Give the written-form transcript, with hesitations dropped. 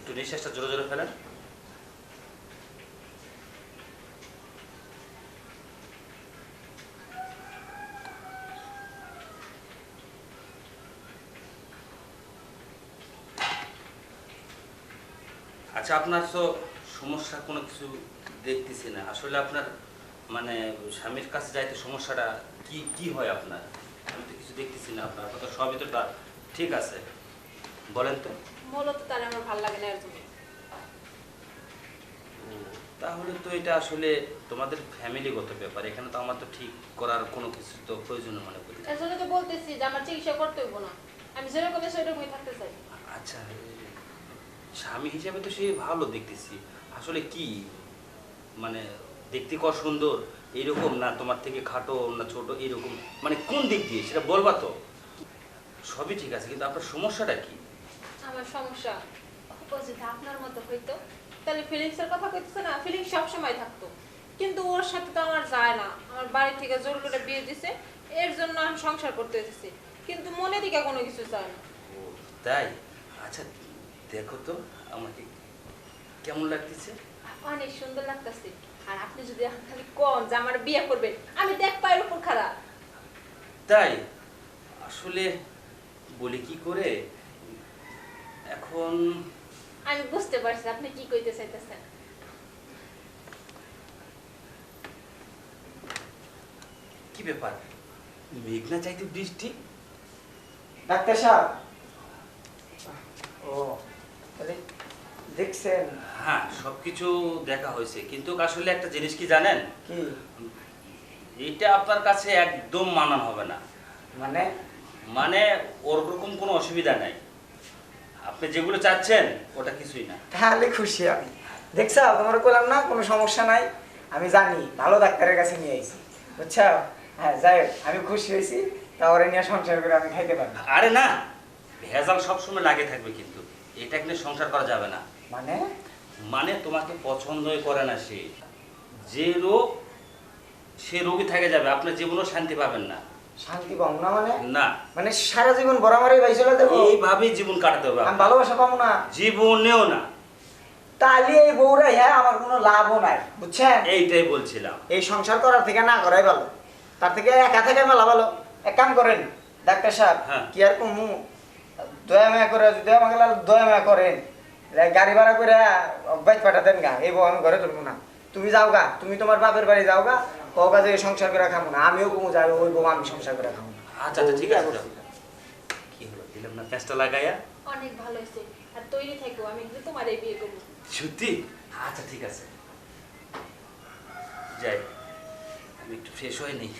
একটু নিঃশ্বাসটা জোরে জোরে ফেলেন। আচ্ছা, আপনার তো সমস্যা কোনো কিছু দেখতেছি না। আসলে আপনার মানে স্বামীর কাছে যাইতে সমস্যাটা কি কি হয় আপনার? আমি তো কিছু দেখতেছি না। আপনার কথা সবই তো ঠিক আছে, বলেন তো। মূলত তার আমার ভালো লাগে না এর জন্য। তাহলে তো এটা আসলে তোমাদের ফ্যামিলিগত ব্যাপার। এখানে তো আমার তো ঠিক করার কোনো কিছু তো প্রয়োজন মনে করি না। এর জন্য তো বলতেছি যে আমার চিকিৎসা করতে হইব না, আমি যেরকম সেরকমই থাকতে চাই। আচ্ছা, স্বামী হিসাবে তো সে ভালো দেখতেছি। আসলে কি মানে দেখতে কত সুন্দর এইরকম, না তোমার থেকে খাটো না ছোট এইরকম, মানে কোন দিক দিয়ে সেটা বলবা তো। সবই ঠিক আছে, কিন্তু আপনার সমস্যাটা কি? আমার সমস্যা ও যদি আপনার মতো হইতো তাহলে ফিলিংসের কথা কইতেছে না, ফিলিংস সবসময় থাকতো, কিন্তু ওর সাথে তো আমার যায় না। আমার বাড়ি থেকে জোর করে বিয়ে দিছে, এর জন্য আমি সংসার করতে এসেছি, কিন্তু মনে দিকে কোনো কিছু চায় না। ও তাই? আচ্ছা দেখো তো আমাকে কেমন লাগতেছে। অনেক সুন্দর লাগতেছে। আর আপনি যদি এখন খালি কোন যে আমার বিয়ে করবেন, আমি দেখ পায়ের উপর খাড়া। তাই? আসলে বলি কি করে এখন। আমি বুঝতে পারছি আপনি কি কইতে চাইতেছেন। কি ব্যাপার, মেঘনা চাইতে বৃষ্টি? ডাক্তার সাহেব, ও তাহলে দেখছেন? হ্যাঁ, সবকিছু দেখা হয়েছে, কিন্তু আসলে একটা জিনিস কি জানেন, কি এইটা আপনার কাছে একদম মানানো হবে না। মানে? মানে ওরকম কোনো অসুবিধা নাই, আপনি যেগুলো চাচ্ছেন ওটা কিছুই না। তাহলে খুশি আমি। দেখছ, তোমার বললাম না কোনো সমস্যা নাই, আমি জানি ভালো ডাক্তারের কাছে নিয়ে আইছি, বুঝছো? হ্যাঁ, যাই হোক, আমি খুশি হয়েছি। তাহলে নিয়ে সংসার করে আমি খাইতে পারবো। আরে না, ভেজাল সবসময় লাগে থাকবে, কিন্তু এটা নিয়ে সংসার করা যাবে না। মানে? মানে তোমাকে পছন্দই করে না সে, যে রোগ সে রোগী থেকে যাবে, আপনার জীবনেও শান্তি পাবেন না। শান্তি পাবো না মানে? না, মানে সারা জীবন বরাবরই ভাই চলে দেবো? এইভাবেই জীবন কাটাতে হবে আমি আপনার। ভালোবাসা পাবো না? জীবনেও না। তাহলে এই বউরা হ্যাঁ আমার কোনো লাভও নাই, বুঝছেন? এইটাই বলছিলাম। এই সংসার করার থেকে না করাই ভালো, তার থেকে একা থেকে মেলা ভালো। এক কাম করেন ডাক্তার সাহেব, হ্যাঁ। কি আর কমু, দয়া মায়া করে যদি আমাকে দয়া মায়া করেন, গাড়ি ভাড়া করে বাইক পাঠাতেন গা, এই বউ আমি ঘরে তুলবো না। তুমি যাও গা, তুমি তোমার বাপের বাড়ি যাও গা, কবা যে সংসার করে খাবো না, আমিও কমু যাই, ওই বউ আমি সংসার করে খাবো না। আচ্ছা আচ্ছা, ঠিক আছে। কি হলো, দিলাম না প্যাঁচটা লাগাইয়া? অনেক ভালো হয়েছে, আর তৈরি থাকো, আমি কিন্তু তোমার এই বিয়ে করবো। সত্যি? আচ্ছা ঠিক আছে, যাই, আমি একটু ফ্রেশ হয়ে নিই।